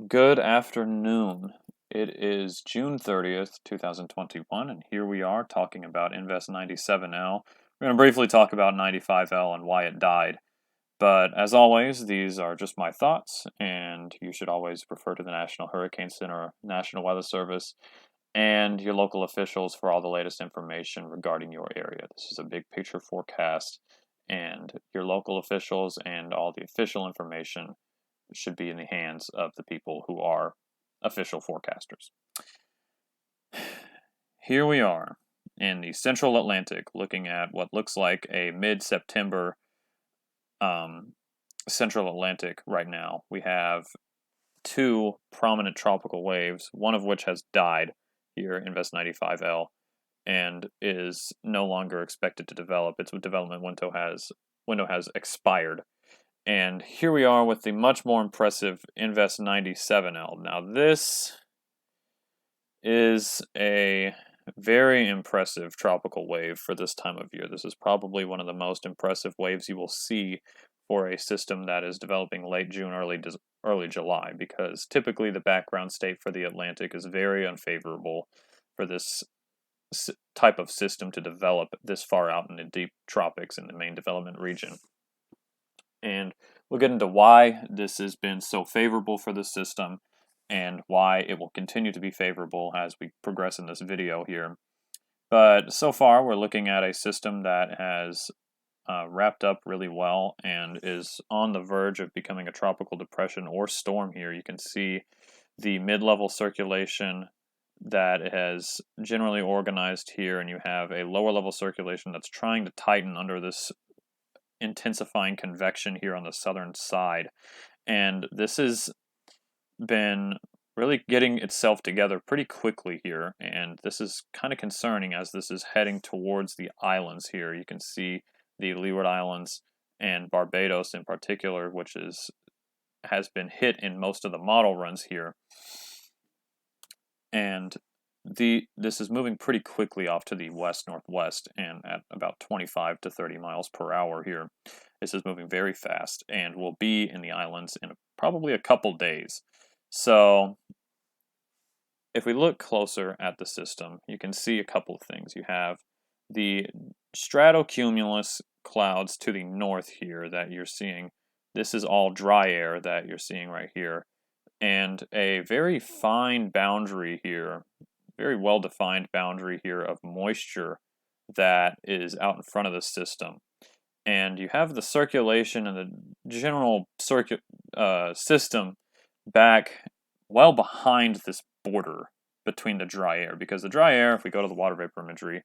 Good afternoon. It is June 30th, 2021, and here we are talking about Invest 97L. We're going to briefly talk about 95L and why it died. But as always, these are just my thoughts, and you should always refer to the National Hurricane Center, National Weather Service, and your local officials for all the latest information regarding your area. This is a big picture forecast, and your local officials and all the official information should be in the hands of the people who are official forecasters. Here we are in the central Atlantic looking at what looks like a mid-September central Atlantic right now. We have two prominent tropical waves, one of which has died here in Invest 95L and is no longer expected to develop. Its development window has expired. And here we are with the much more impressive Invest 97L. Now this is a very impressive tropical wave for this time of year. This is probably one of the most impressive waves you will see for a system that is developing late June, early July, because typically the background state for the Atlantic is very unfavorable for this type of system to develop this far out in the deep tropics in the main development region. And we'll get into why this has been so favorable for the system and why it will continue to be favorable as we progress in this video here. But so far, we're looking at a system that has wrapped up really well and is on the verge of becoming a tropical depression or storm here. You can see the mid-level circulation that has generally organized here, and you have a lower level circulation that's trying to tighten under this intensifying convection here on the southern side. And this has been really getting itself together pretty quickly here, and this is kind of concerning as this is heading towards the islands here. You can see the Leeward Islands and Barbados in particular, which has been hit in most of the model runs here. And this is moving pretty quickly off to the west-northwest and at about 25 to 30 miles per hour here. This is moving very fast and will be in the islands in probably a couple days. So if we look closer at the system, you can see a couple of things. You have the stratocumulus clouds to the north here that you're seeing. This is all dry air that you're seeing right here. And a very fine boundary here, very well-defined boundary here of moisture that is out in front of the system. And you have the circulation and the general system back well behind this border between the dry air, because the dry air, if we go to the water vapor imagery,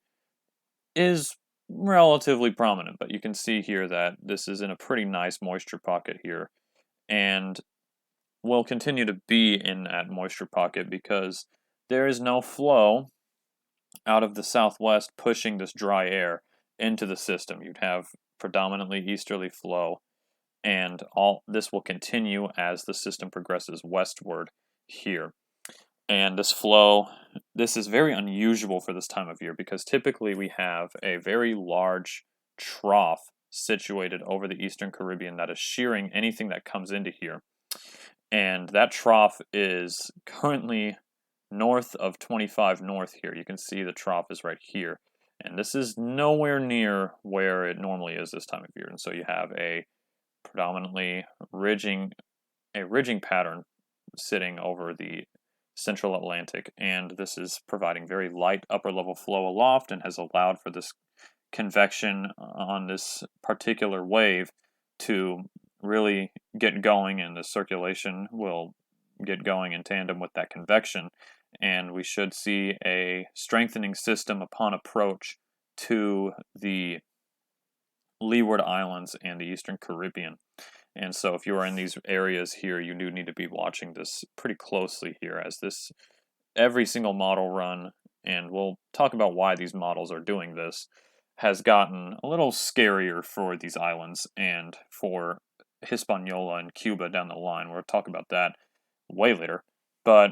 is relatively prominent, but you can see here that this is in a pretty nice moisture pocket here, and will continue to be in that moisture pocket because there is no flow out of the southwest pushing this dry air into the system. You'd have predominantly easterly flow, and all this will continue as the system progresses westward here. And this flow, this is very unusual for this time of year because typically we have a very large trough situated over the eastern Caribbean that is shearing anything that comes into here. And that trough is currently north of 25 north here. You can see the trough is right here. And this is nowhere near where it normally is this time of year. And so you have a predominantly ridging pattern sitting over the central Atlantic. And this is providing very light upper level flow aloft and has allowed for this convection on this particular wave to really get going, and the circulation will get going in tandem with that convection, and we should see a strengthening system upon approach to the Leeward Islands and the Eastern Caribbean. And so if you are in these areas here, you do need to be watching this pretty closely here, as this every single model run, and we'll talk about why these models are doing this, has gotten a little scarier for these islands and for Hispaniola and Cuba down the line. We'll talk about that way later. But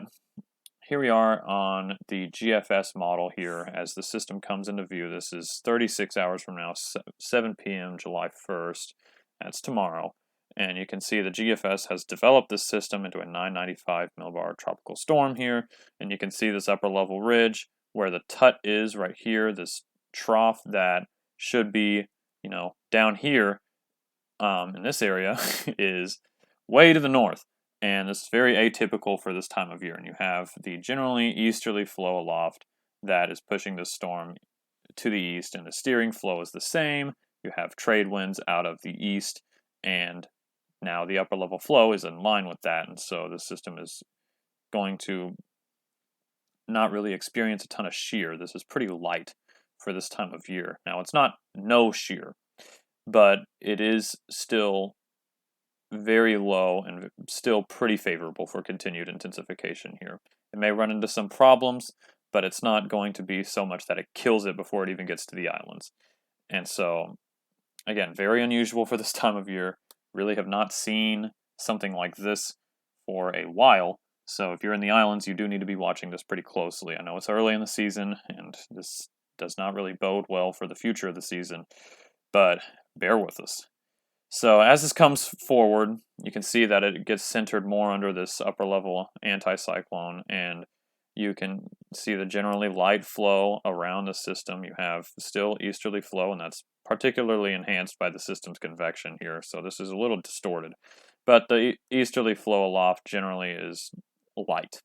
here we are on the GFS model here as the system comes into view. This is 36 hours from now, 7 p.m. July 1st. That's tomorrow. And you can see the GFS has developed this system into a 995 millibar tropical storm here. And you can see this upper level ridge where the Tut is right here, this trough that should be, down here in this area is way to the north. And this is very atypical for this time of year. And you have the generally easterly flow aloft that is pushing this storm to the east, and the steering flow is the same. You have trade winds out of the east, and now the upper level flow is in line with that, and so the system is going to not really experience a ton of shear. This is pretty light for this time of year. Now, it's not no shear, but it is still very low and still pretty favorable for continued intensification here. It may run into some problems, but it's not going to be so much that it kills it before it even gets to the islands. And so, again, very unusual for this time of year. Really have not seen something like this for a while. So if you're in the islands, you do need to be watching this pretty closely. I know it's early in the season, and this does not really bode well for the future of the season, but bear with us. So as this comes forward, you can see that it gets centered more under this upper level anticyclone, and you can see the generally light flow around the system. You have still easterly flow, and that's particularly enhanced by the system's convection here. So this is a little distorted, but the easterly flow aloft generally is light.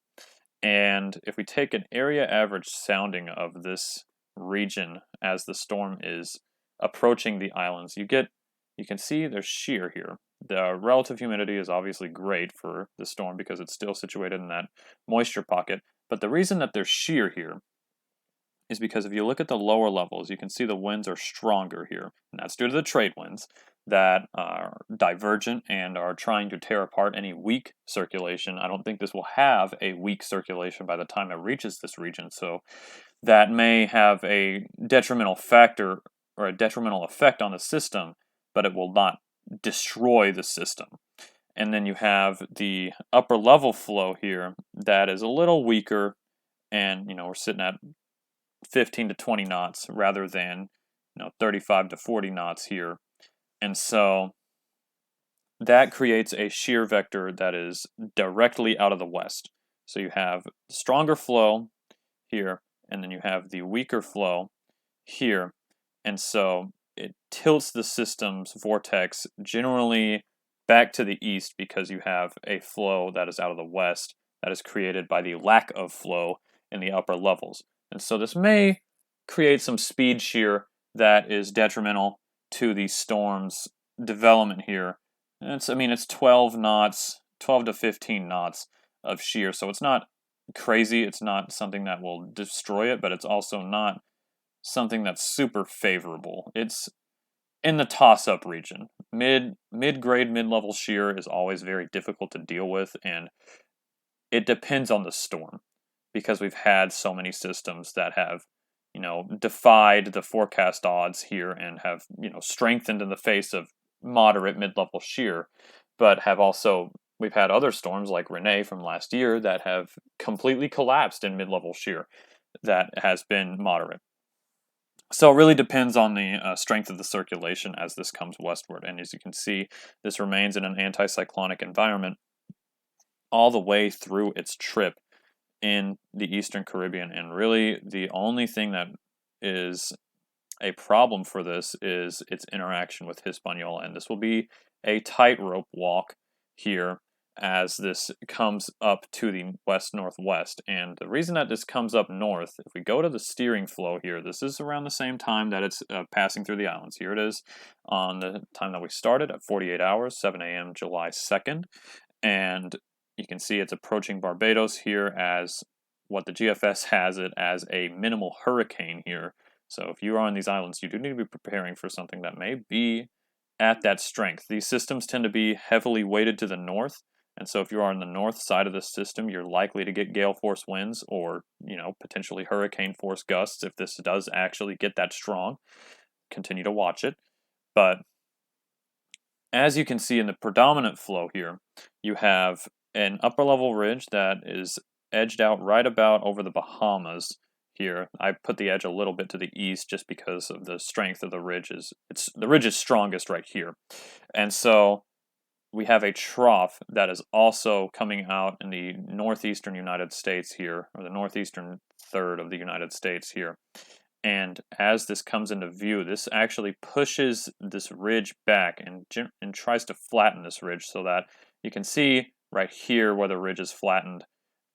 And if we take an area average sounding of this region as the storm is approaching the islands, you can see there's shear here. The relative humidity is obviously great for the storm because it's still situated in that moisture pocket. But the reason that there's shear here is because if you look at the lower levels, you can see the winds are stronger here. And that's due to the trade winds that are divergent and are trying to tear apart any weak circulation. I don't think this will have a weak circulation by the time it reaches this region. So that may have a detrimental factor or a detrimental effect on the system, but it will not destroy the system. And then you have the upper level flow here that is a little weaker, and we're sitting at 15 to 20 knots rather than 35 to 40 knots here. And so that creates a shear vector that is directly out of the west. So you have stronger flow here, and then you have the weaker flow here. And so it tilts the system's vortex generally back to the east because you have a flow that is out of the west that is created by the lack of flow in the upper levels. And so this may create some speed shear that is detrimental to the storm's development here. And it's 12 knots, 12 to 15 knots of shear. So it's not crazy. It's not something that will destroy it, but it's also not something that's super favorable. It's in the toss-up region. Mid-grade, mid-level shear is always very difficult to deal with, and it depends on the storm because we've had so many systems that have, defied the forecast odds here and have, strengthened in the face of moderate mid-level shear, but we've had other storms like Renee from last year that have completely collapsed in mid-level shear that has been moderate. So it really depends on the strength of the circulation as this comes westward. And as you can see, this remains in an anticyclonic environment all the way through its trip in the Eastern Caribbean. And really, the only thing that is a problem for this is its interaction with Hispaniola. And this will be a tightrope walk here as this comes up to the west-northwest. And the reason that this comes up north, if we go to the steering flow here, this is around the same time that it's passing through the islands. Here it is on the time that we started at 48 hours, 7 a.m. July 2nd. And you can see it's approaching Barbados here as what the GFS has it as a minimal hurricane here. So if you are on these islands, you do need to be preparing for something that may be at that strength. These systems tend to be heavily weighted to the north, and so if you are on the north side of the system, you're likely to get gale force winds or, potentially hurricane force gusts if this does actually get that strong. Continue to watch it. But as you can see in the predominant flow here, you have an upper level ridge that is edged out right about over the Bahamas here. I put the edge a little bit to the east just because of the strength of the ridge. The ridge is strongest right here. And so we have a trough that is also coming out in the northeastern United States here, or the northeastern third of the United States here. And as this comes into view, this actually pushes this ridge back and tries to flatten this ridge so that you can see right here where the ridge is flattened,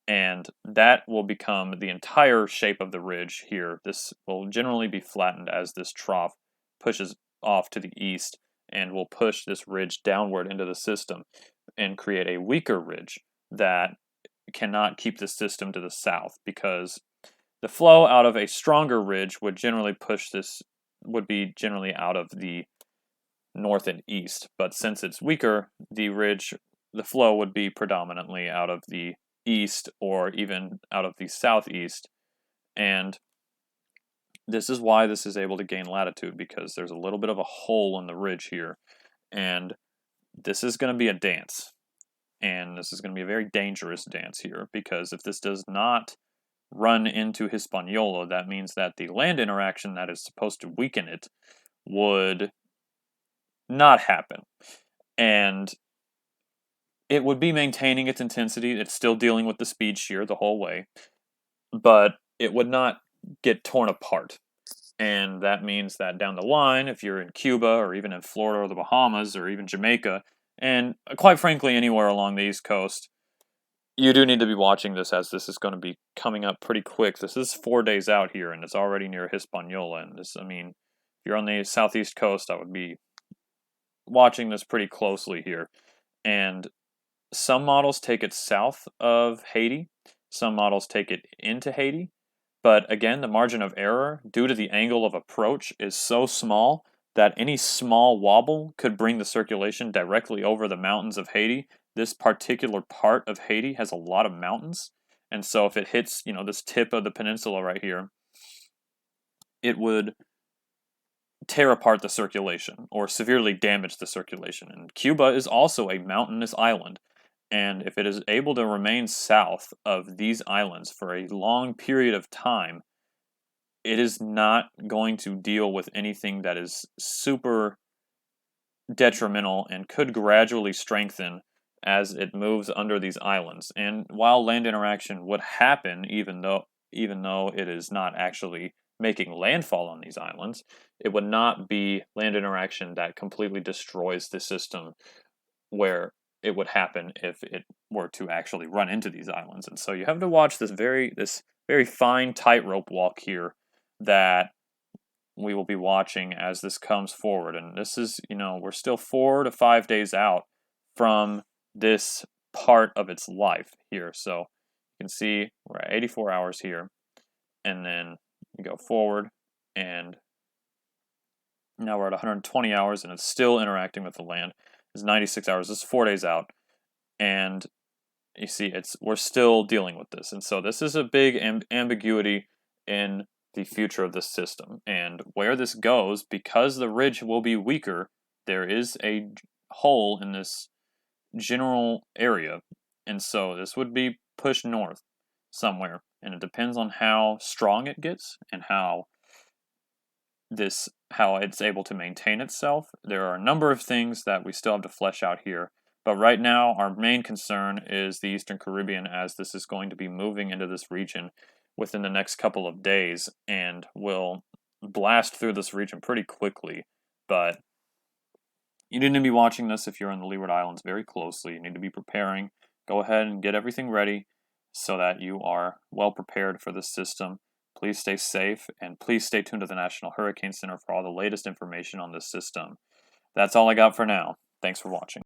and that will become the entire shape of the ridge here. This will generally be flattened as this trough pushes off to the east and will push this ridge downward into the system and create a weaker ridge that cannot keep the system to the south, because the flow out of a stronger ridge would generally be generally out of the north and east. But since it's weaker, the flow would be predominantly out of the east or even out of the southeast. And this is why this is able to gain latitude, because there's a little bit of a hole in the ridge here. And this is going to be a dance. And this is going to be a very dangerous dance here, because if this does not run into Hispaniola, that means that the land interaction that is supposed to weaken it would not happen. And it would be maintaining its intensity. It's still dealing with the speed shear the whole way, but it would not get torn apart. And that means that down the line, if you're in Cuba or even in Florida or the Bahamas or even Jamaica, and quite frankly anywhere along the East Coast, you do need to be watching this, as this is going to be coming up pretty quick. This is 4 days out here, and it's already near Hispaniola. And this, I mean, if you're on the southeast coast, I would be watching this pretty closely here. And some models take it south of Haiti. Some models take it into Haiti. But again, the margin of error, due to the angle of approach, is so small that any small wobble could bring the circulation directly over the mountains of Haiti. This particular part of Haiti has a lot of mountains, and so if it hits, this tip of the peninsula right here, it would tear apart the circulation or severely damage the circulation. And Cuba is also a mountainous island, and if it is able to remain south of these islands for a long period of time, it is not going to deal with anything that is super detrimental and could gradually strengthen as it moves under these islands. And while land interaction would happen, even though it is not actually making landfall on these islands, it would not be land interaction that completely destroys the system, where it would happen if it were to actually run into these islands. And so you have to watch this very fine tightrope walk here that we will be watching as this comes forward. And this is, we're still 4 to 5 days out from this part of its life here. So you can see we're at 84 hours here, and then you go forward, and now we're at 120 hours, and it's still interacting with the land. It's 96 hours. This is 4 days out, and you see we're still dealing with this. And so this is a big ambiguity in the future of the system, and where this goes, because the ridge will be weaker, there is a hole in this general area, and so this would be pushed north somewhere, and it depends on how strong it gets and how it's able to maintain itself. There are a number of things that we still have to flesh out here, but right now our main concern is the Eastern Caribbean, as this is going to be moving into this region within the next couple of days and will blast through this region pretty quickly. But you need to be watching this if you're in the Leeward Islands very closely. You need to be preparing. Go ahead and get everything ready so that you are well prepared for this system. Please stay safe, and please stay tuned to the National Hurricane Center for all the latest information on this system. That's all I got for now. Thanks for watching.